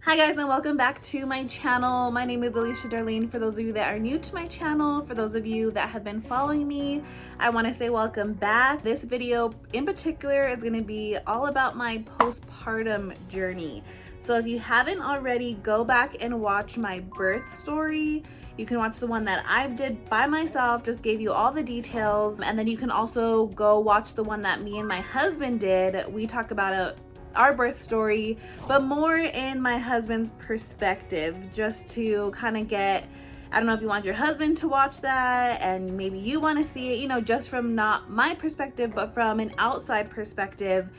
Hi guys, and welcome back to my channel. My name is Alicia Darleen. For those of you that are new to my channel, for those of you that have been following me, I want to say welcome back. This video in particular is going to be all about my postpartum journey. So if you haven't already, go back and watch my birth story. You can watch the one that I did by myself, just gave you all the details. And then you can also go watch the one that me and my husband did. We talk about our birth story, but more in my husband's perspective, just to kind of get, I don't know if you want your husband to watch that and maybe you want to see it, you know, just from not my perspective, but from an outside perspective.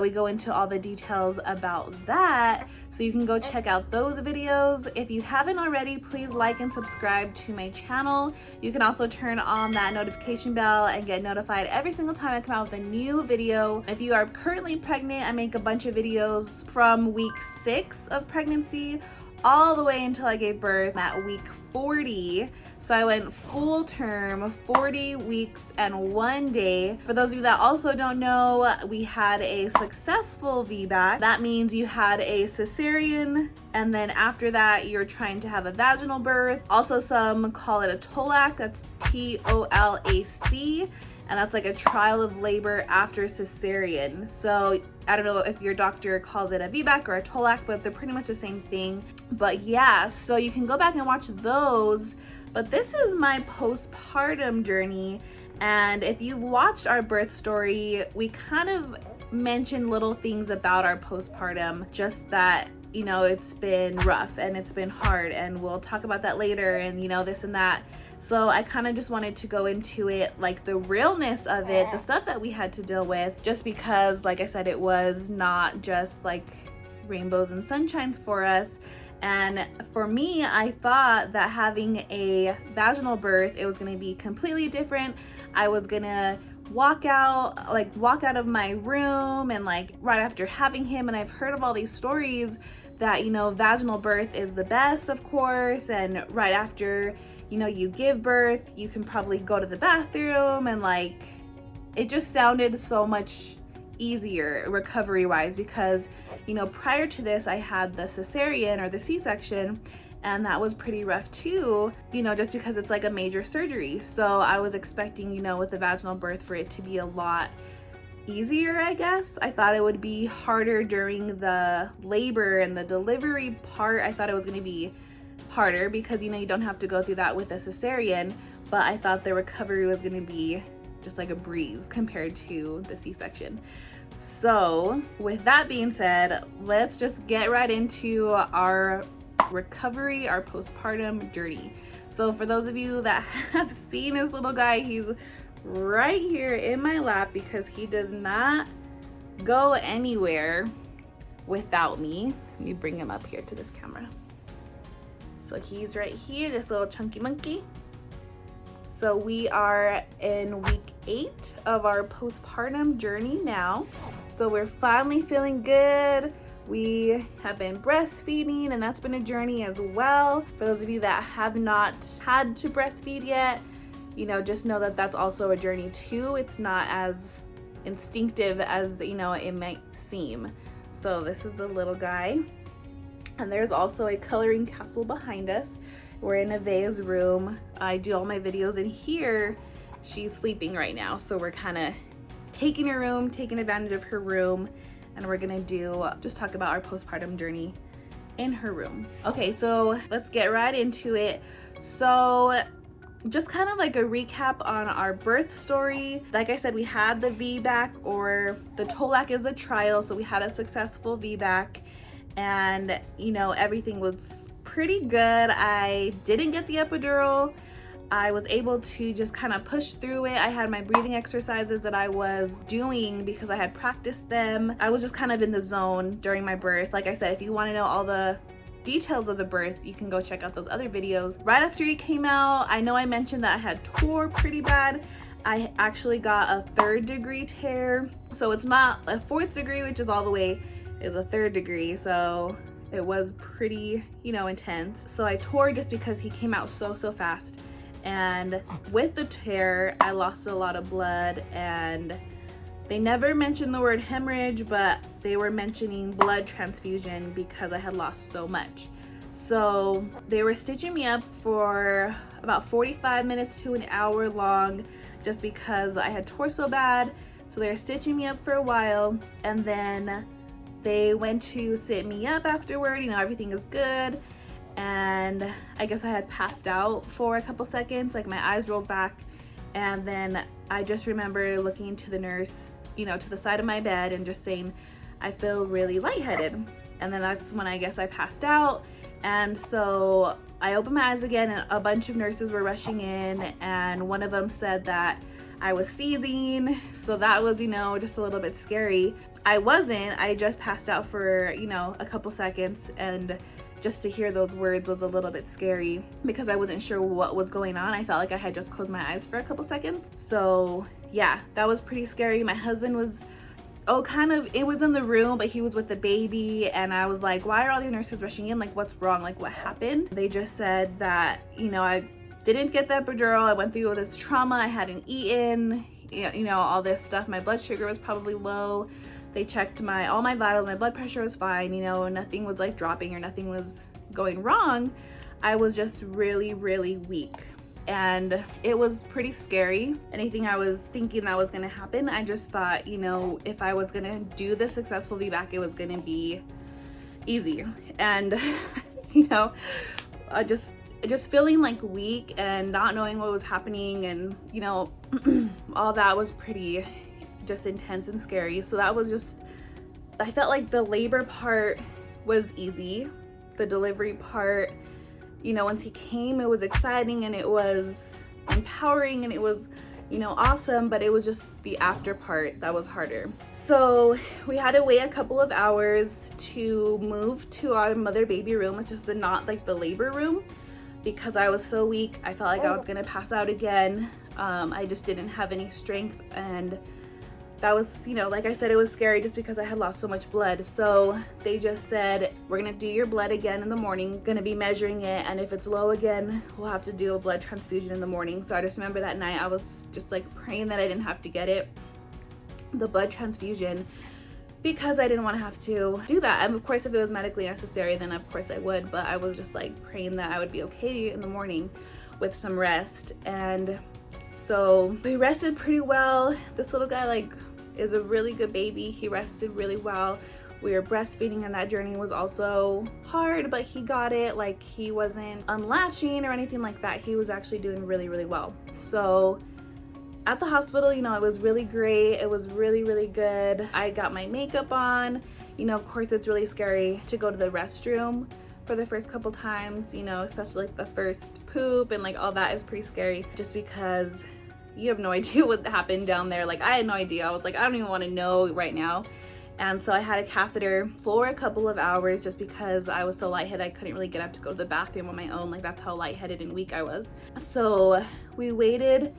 We go into all the details about that, so you can go check out those videos. If you haven't already, please like and subscribe to my channel. You can also turn on that notification bell and get notified every single time I come out with a new video. If you are currently pregnant, I make a bunch of videos from week 6 of pregnancy all the way until I gave birth at week 40. So I went full term, 40 weeks and 1 day. For those of you that also don't know, we had a successful VBAC. That means you had a cesarean, and then after that, you're trying to have a vaginal birth. Also, some call it a TOLAC, that's T-O-L-A-C. And that's like a trial of labor after cesarean. So I don't know if your doctor calls it a VBAC or a TOLAC, but they're pretty much the same thing. But yeah, so you can go back and watch those. But this is my postpartum journey. And if you've watched our birth story, we kind of mentioned little things about our postpartum, just that, you know, it's been rough and it's been hard, and we'll talk about that later, and you know, this and that. So I kind of just wanted to go into it, like the realness of it, the stuff that we had to deal with, just because, like I said, it was not just like rainbows and sunshines for us. And for me, I thought that having a vaginal birth, it was going to be completely different. I was going to walk out of my room and like right after having him, and I've heard of all these stories that, you know, vaginal birth is the best, of course, and right after, you know, you give birth, you can probably go to the bathroom, and like it just sounded so much easier recovery wise, because, you know, prior to this I had the cesarean or the C-section, and that was pretty rough too, you know, just because it's like a major surgery. So I was expecting, you know, with the vaginal birth for it to be a lot easier, I guess. I thought it would be harder during the labor and the delivery part. I thought it was going to be harder because, you know, you don't have to go through that with a cesarean, but I thought the recovery was going to be just like a breeze compared to the C-section. So with that being said, let's just get right into our recovery, our postpartum journey. So for those of you that have seen this little guy, he's right here in my lap because he does not go anywhere without me. Let me bring him up here to this camera. So he's right here, this little chunky monkey. So we are in week 8 of our postpartum journey now. So we're finally feeling good. We have been breastfeeding, and that's been a journey as well. For those of you that have not had to breastfeed yet, you know, just know that that's also a journey too. It's not as instinctive as, you know, it might seem. So this is a little guy. And there's also a coloring castle behind us. We're in Avea's room. I do all my videos in here. She's sleeping right now, so we're kind of taking her room, taking advantage of her room, and we're gonna just talk about our postpartum journey in her room. Okay, so let's get right into it. So just kind of like a recap on our birth story. Like I said, we had the VBAC, or the TOLAC is a trial, so we had a successful VBAC, and you know, everything was pretty good. I didn't get the epidural. I was able to just kind of push through it. I had my breathing exercises that I was doing because I had practiced them. I was just kind of in the zone during my birth. Like I said, if you want to know all the details of the birth, you can go check out those other videos. Right after he came out, I know I mentioned that I had tore pretty bad. I actually got a 3rd degree tear. So it's not a 4th degree, which is all the way, is a 3rd degree. So it was pretty, you know, intense. So I tore just because he came out so fast. And with the tear, I lost a lot of blood, and They never mentioned the word hemorrhage, but they were mentioning blood transfusion because I had lost so much. So they were stitching me up for about 45 minutes to an hour long just because I had tore so bad. So they were stitching me up for a while, and then they went to sit me up afterward. You know, everything is good. And I guess I had passed out for a couple seconds, like my eyes rolled back. And then I just remember looking to the nurse, you know, to the side of my bed and just saying, I feel really lightheaded. And then that's when I guess I passed out. And so I opened my eyes again, and a bunch of nurses were rushing in, and one of them said that I was seizing. So that was, you know, just a little bit scary. I wasn't, I just passed out for, you know, a couple seconds, and just to hear those words was a little bit scary because I wasn't sure what was going on. I felt like I had just closed my eyes for a couple seconds. So yeah, that was pretty scary. My husband was, it was in the room, but he was with the baby, and I was like, why are all these nurses rushing in? Like, what's wrong? Like, what happened? They just said that, you know, I didn't get the epidural. I went through all this trauma. I hadn't eaten, you know, all this stuff. My blood sugar was probably low. They checked all my vitals. My blood pressure was fine, you know, nothing was like dropping or nothing was going wrong. I was just really, really weak. And it was pretty scary. Anything I was thinking that was gonna happen, I just thought, you know, if I was gonna do the successful VBAC, it was gonna be easy. And, you know, just feeling like weak and not knowing what was happening, and, you know, all that was pretty just intense and scary. So that was just, I felt like the labor part was easy. The delivery part, you know, once he came, it was exciting and it was empowering and it was, you know, awesome, but it was just the after part that was harder. So we had to wait a couple of hours to move to our mother baby room, which is not like the labor room, because I was so weak. I felt like I was gonna pass out again. I just didn't have any strength, and that was, you know, like I said, it was scary just because I had lost so much blood. So they just said, we're gonna do your blood again in the morning, gonna be measuring it, and if it's low again, we'll have to do a blood transfusion in the morning. So I just remember that night I was just like praying that I didn't have to get it, the blood transfusion, because I didn't want to have to do that. And of course, if it was medically necessary, then of course I would, but I was just like praying that I would be okay in the morning with some rest. And so we rested pretty well. This little guy like is a really good baby. He rested really well. We were breastfeeding, and that journey was also hard, but he got it. Like, he wasn't unlatching or anything like that. He was actually doing really, really well. So at the hospital, you know, it was really great. It was really, really good. I got my makeup on. You know, of course, it's really scary to go to the restroom for the first couple times, you know, especially like the first poop and like all that is pretty scary, just because you have no idea what happened down there. Like, I had no idea. I was like, I don't even want to know right now. And so I had a catheter for a couple of hours just because I was so lightheaded. I couldn't really get up to go to the bathroom on my own. Like, that's how lightheaded and weak I was. So we waited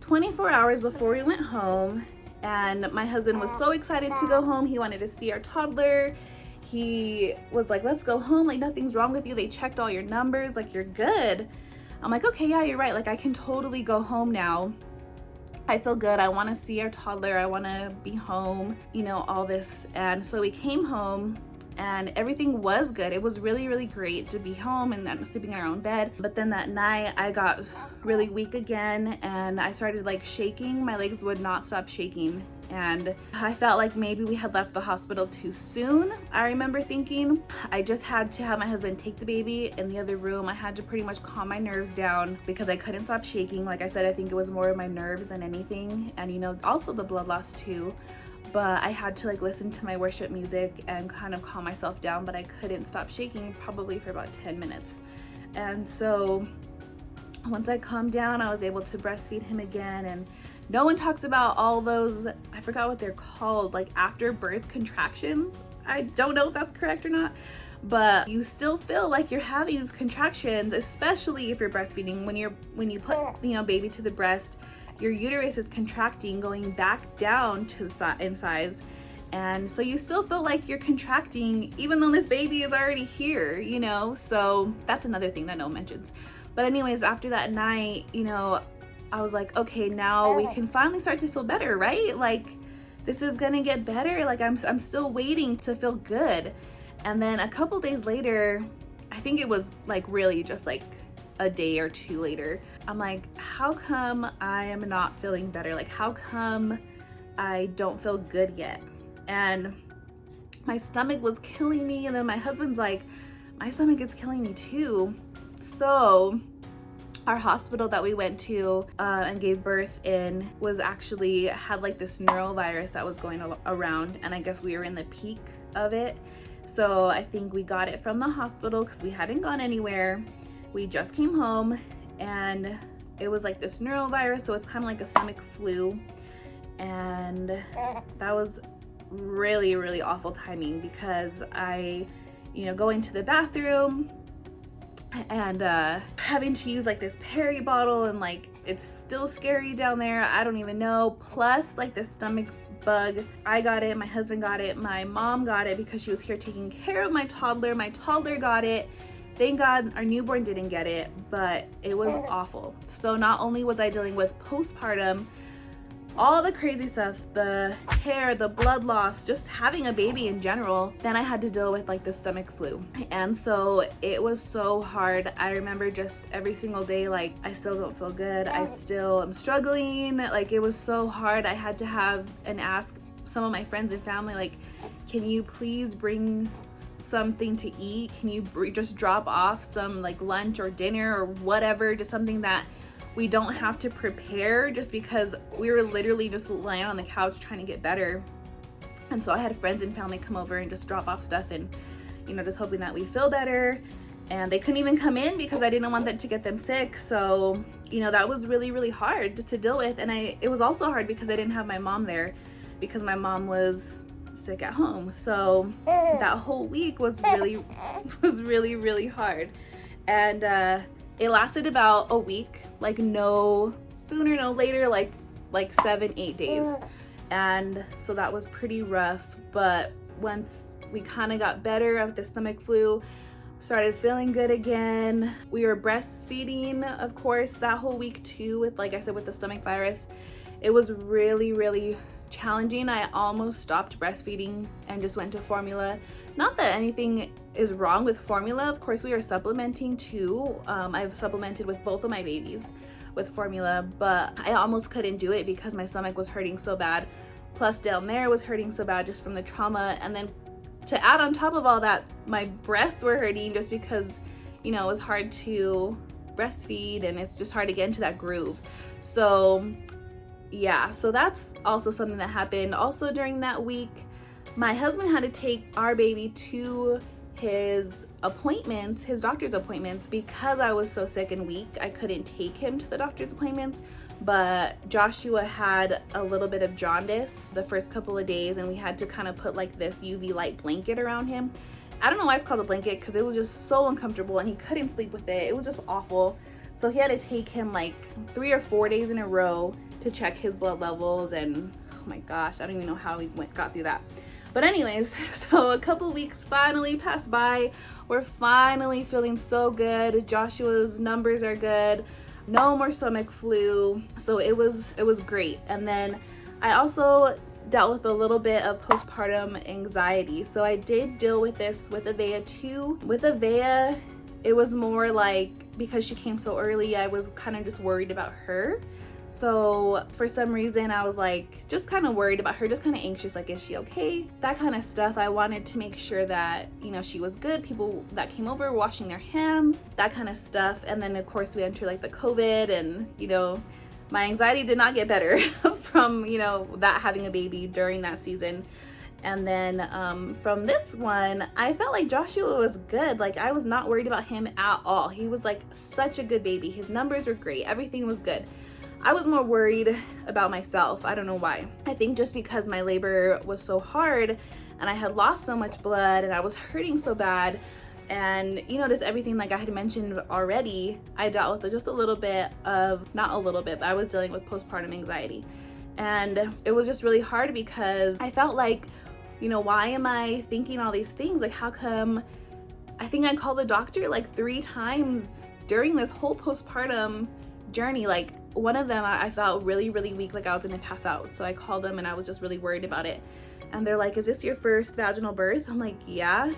24 hours before we went home, and my husband was so excited to go home. He wanted to see our toddler. He was like, let's go home. Like, nothing's wrong with you. They checked all your numbers. Like, you're good. I'm like, okay, yeah, you're right. Like, I can totally go home now. I feel good. I want to see our toddler. I want to be home, you know, all this. And so we came home and everything was good. It was really, really great to be home and then sleeping in our own bed. But then that night I got really weak again, and I started like shaking. My legs would not stop shaking. And I felt like maybe we had left the hospital too soon. I remember thinking I just had to have my husband take the baby in the other room. I had to pretty much calm my nerves down because I couldn't stop shaking. Like I said, I think it was more of my nerves than anything. And, you know, also the blood loss too. But I had to like listen to my worship music and kind of calm myself down, but I couldn't stop shaking probably for about 10 minutes. And so once I calmed down, I was able to breastfeed him again. And no one talks about all those, I forgot what they're called, like after birth contractions. I don't know if that's correct or not, but you still feel like you're having these contractions, especially if you're breastfeeding. When you put, you know, baby to the breast, your uterus is contracting, going back down to the in size. And so you still feel like you're contracting even though this baby is already here, you know? So that's another thing that no one mentions. But anyways, after that night, you know, I was like, okay, now we can finally start to feel better, right? Like, this is gonna get better. Like I'm still waiting to feel good. And then a couple days later, I think it was like really just like a day or two later, I'm like, how come I am not feeling better? Like, how come I don't feel good yet? And my stomach was killing me. And then my husband's like, my stomach is killing me too. So our hospital that we went to and gave birth in was actually had like this neurovirus that was going around, and I guess we were in the peak of it. So I think we got it from the hospital because we hadn't gone anywhere. We just came home, and it was like this neurovirus, so it's kind of like a stomach flu. And that was really, really awful timing because I, going to the bathroom and having to use like this Perry bottle, and like it's still scary down there. I don't even know. Plus like the stomach bug. I got it, my husband got it, my mom got it because she was here taking care of my toddler. My toddler got it. Thank God our newborn didn't get it, but it was awful. So not only was I dealing with postpartum, all the crazy stuff, the tear, the blood loss, just having a baby in general, then I had to deal with like the stomach flu. And so it was so hard. I remember just every single day, like, I still don't feel good. I still am struggling. Like, it was so hard. I had to have and ask some of my friends and family, like, can you please bring something to eat? Can you just drop off some like lunch or dinner or whatever, just something that we don't have to prepare, just because we were literally just laying on the couch trying to get better. And so I had friends and family come over and just drop off stuff, and just hoping that we feel better. And they couldn't even come in because I didn't want that to get them sick. So that was really, really hard just to deal with. And it was also hard because I didn't have my mom there because my mom was sick at home. So that whole week was really, really hard. And it lasted about a week, like no sooner, no later, like 7-8 days. And so that was pretty rough. But once we kind of got better of the stomach flu, started feeling good again. We were breastfeeding, of course, that whole week too, with, like I said, with the stomach virus. It was really, really challenging. I almost stopped breastfeeding and just went to formula. Not that anything is wrong with formula. Of course, we are supplementing too. I've supplemented with both of my babies with formula, but I almost couldn't do it because my stomach was hurting so bad. Plus down there was hurting so bad just from the trauma. And then to add on top of all that, my breasts were hurting just because, it was hard to breastfeed and it's just hard to get into that groove. So yeah, so that's also something that happened. Also during that week, my husband had to take our baby to his appointments, his doctor's appointments, because I was so sick and weak. I couldn't take him to the doctor's appointments, but Joshua had a little bit of jaundice the first couple of days, and we had to kind of put like this UV light blanket around him. I don't know why it's called a blanket because it was just so uncomfortable and he couldn't sleep with it. It was just awful. So he had to take him like 3 or 4 days in a row to check his blood levels, and oh my gosh, I don't even know how we got through that. But anyways, so a couple weeks finally passed by. We're finally feeling so good. Joshua's numbers are good. No more stomach flu. So it was great. And then I also dealt with a little bit of postpartum anxiety. So I did deal with this with Avea too. With Avea, it was more like because she came so early, I was kind of just worried about her. So for some reason I was like just kind of worried about her, just kind of anxious, like, is she okay? That kind of stuff. I wanted to make sure that, she was good. People that came over washing their hands, that kind of stuff. And then of course we entered like the COVID, and my anxiety did not get better from, that having a baby during that season. And then from this one, I felt like Joshua was good. Like, I was not worried about him at all. He was like such a good baby. His numbers were great. Everything was good. I was more worried about myself. I don't know why. I think just because my labor was so hard and I had lost so much blood and I was hurting so bad, and just everything like I had mentioned already, I dealt with just a little bit of, not a little bit, but I was dealing with postpartum anxiety. And it was just really hard because I felt like, why am I thinking all these things? Like, how come? I think I called the doctor like 3 times during this whole postpartum journey. Like, one of them, I felt really weak, like I was gonna pass out. So I called them and I was just really worried about it. And they're like, is this your first vaginal birth? I'm like, yeah.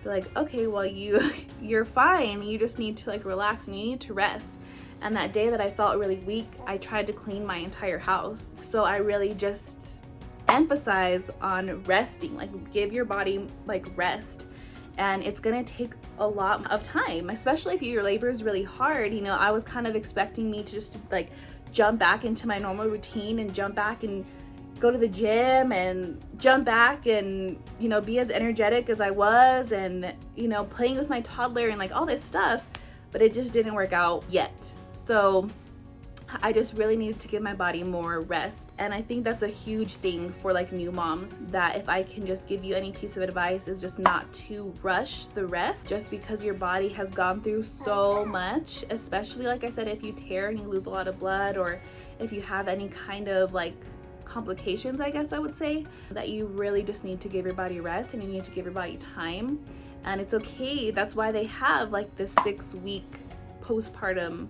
They're like, okay, well you're fine. You just need to like relax and you need to rest. And that day that I felt really weak, I tried to clean my entire house. So I really just emphasize on resting, like give your body like rest. And it's gonna take a lot of time, especially if your labor is really hard. You know, I was kind of expecting me to just like jump back into my normal routine and jump back and go to the gym and jump back and, you know, be as energetic as I was and, you know, playing with my toddler and like all this stuff, but it just didn't work out yet. So I just really needed to give my body more rest. And I think that's a huge thing for like new moms, that if I can just give you any piece of advice is just not to rush the rest, just because your body has gone through so much, especially like I said, if you tear and you lose a lot of blood, or if you have any kind of like complications, I guess I would say, that you really just need to give your body rest and you need to give your body time. And it's okay. That's why they have like this 6-week postpartum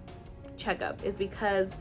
checkup, is because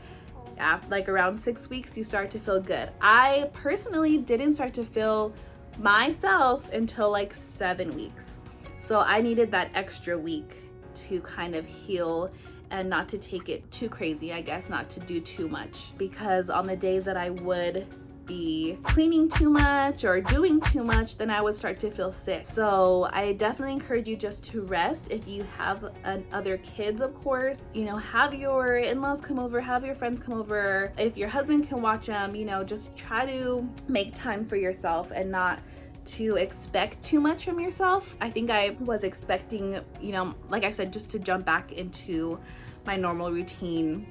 after like around 6 weeks you start to feel good. I personally didn't start to feel myself until like 7 weeks. So I needed that extra week to kind of heal and not to take it too crazy, I guess, not to do too much, because on the days that I would be cleaning too much or doing too much, then I would start to feel sick. So I definitely encourage you just to rest. If you have other kids, of course, you know, have your in-laws come over, have your friends come over. If your husband can watch them, you know, just try to make time for yourself and not to expect too much from yourself. I think I was expecting, you know, like I said, just to jump back into my normal routine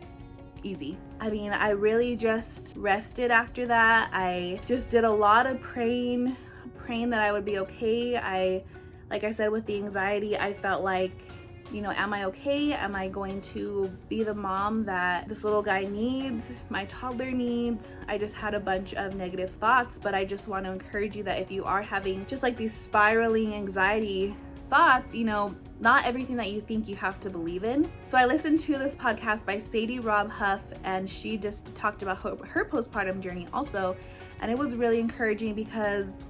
easy. I mean, I really just rested after that. I just did a lot of praying that I would be okay. Like I said, with the anxiety, I felt like, you know, am I okay? Am I going to be the mom that this little guy needs, my toddler needs? I just had a bunch of negative thoughts, but I just want to encourage you that if you are having just like these spiraling anxiety thoughts, you know, not everything that you think you have to believe in. So I listened to this podcast by Sadie Robb Huff, and she just talked about her postpartum journey also. And it was really encouraging, because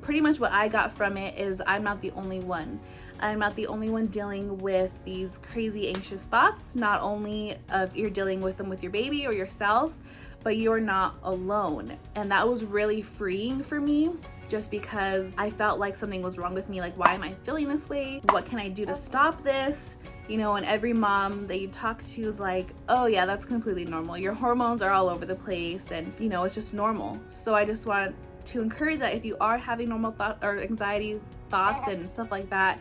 pretty much what I got from it is I'm not the only one. I'm not the only one dealing with these crazy anxious thoughts. Not only of you're dealing with them with your baby or yourself, but you're not alone. And that was really freeing for me, just because I felt like something was wrong with me. Like, why am I feeling this way? What can I do to stop this? You know, and every mom that you talk to is like, oh yeah, that's completely normal. Your hormones are all over the place, and you know, it's just normal. So I just want to encourage that if you are having normal thought or anxiety thoughts and stuff like that,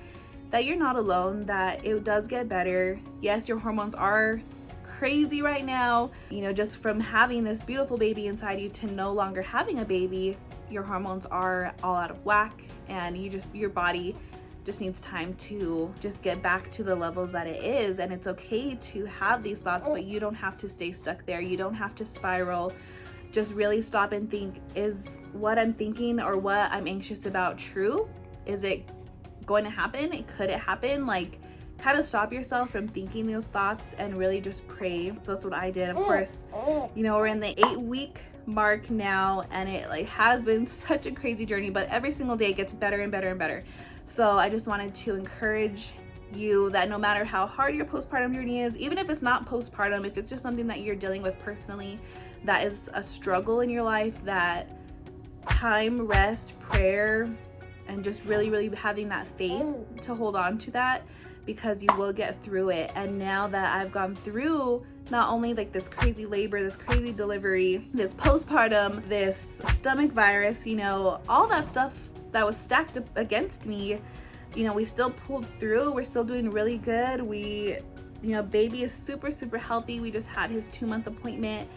that you're not alone, that it does get better. Yes, your hormones are crazy right now, you know, just from having this beautiful baby inside you to no longer having a baby, your hormones are all out of whack, and your body just needs time to just get back to the levels that it is. And it's okay to have these thoughts, but you don't have to stay stuck there. You don't have to spiral. Just really stop and think, is what I'm thinking or what I'm anxious about true? Is it going to happen? Could it happen? Like, kind of stop yourself from thinking those thoughts and really just pray. So that's what I did. Of course, you know, we're in the 8-week mark now, and it like has been such a crazy journey, but every single day it gets better and better and better. So I just wanted to encourage you that no matter how hard your postpartum journey is, even if it's not postpartum, if it's just something that you're dealing with personally, that is a struggle in your life, that time, rest, prayer, and just really having that faith to hold on to that, because you will get through it. And now that I've gone through not only like this crazy labor, this crazy delivery, this postpartum, this stomach virus, you know, all that stuff that was stacked up against me, you know, we still pulled through. We're still doing really good. You know, baby is super healthy. We just had his 2-month appointment,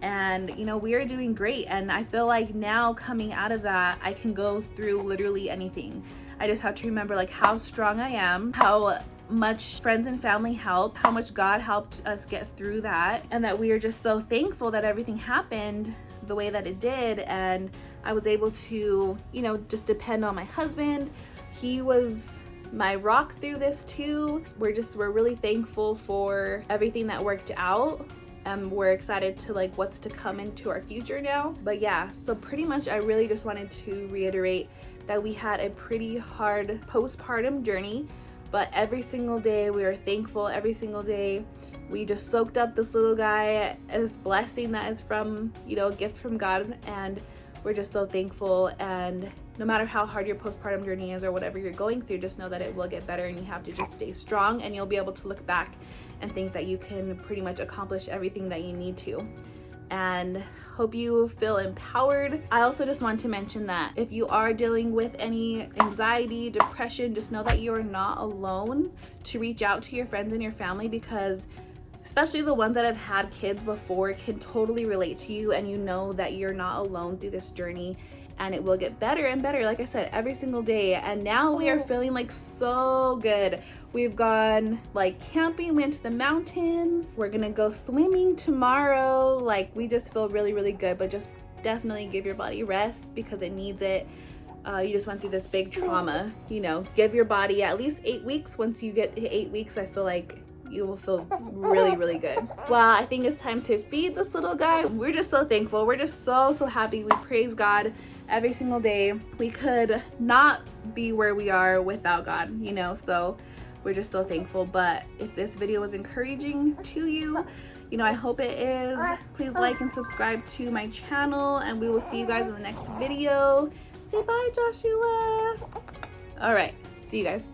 and you know, we are doing great. And I feel like now coming out of that, I can go through literally anything. I just have to remember like how strong I am, how much friends and family help, how much God helped us get through that, and that we are just so thankful that everything happened the way that it did. And I was able to, you know, just depend on my husband. He was my rock through this too. We're really thankful for everything that worked out. and we're excited to like what's to come into our future now. But yeah, so pretty much I really just wanted to reiterate that we had a pretty hard postpartum journey, but every single day we were thankful. Every single day we just soaked up this little guy as blessing that is from, you know, a gift from God, and we're just so thankful. And no matter how hard your postpartum journey is or whatever you're going through, just know that it will get better, and you have to just stay strong, and you'll be able to look back and think that you can pretty much accomplish everything that you need to. And hope you feel empowered. I also just want to mention that if you are dealing with any anxiety, depression, just know that you are not alone, to reach out to your friends and your family, because especially the ones that have had kids before can totally relate to you, and you know that you're not alone through this journey, and it will get better and better, like I said, every single day. And now we are feeling like so good. We've gone like camping, we went to the mountains, we're gonna go swimming tomorrow. Like, we just feel really, really good. But just definitely give your body rest, because it needs it. You just went through this big trauma, you know. Give your body at least 8 weeks. Once you get 8 weeks, I feel like you will feel really, really good. Well, I think it's time to feed this little guy. We're just so thankful. We're just so happy. We praise God every single day. We could not be where we are without God, you know, so we're just so thankful. But if this video was encouraging to you, you know, I hope it is. Please like and subscribe to my channel, and we will see you guys in the next video. Say bye, Joshua. All right, see you guys.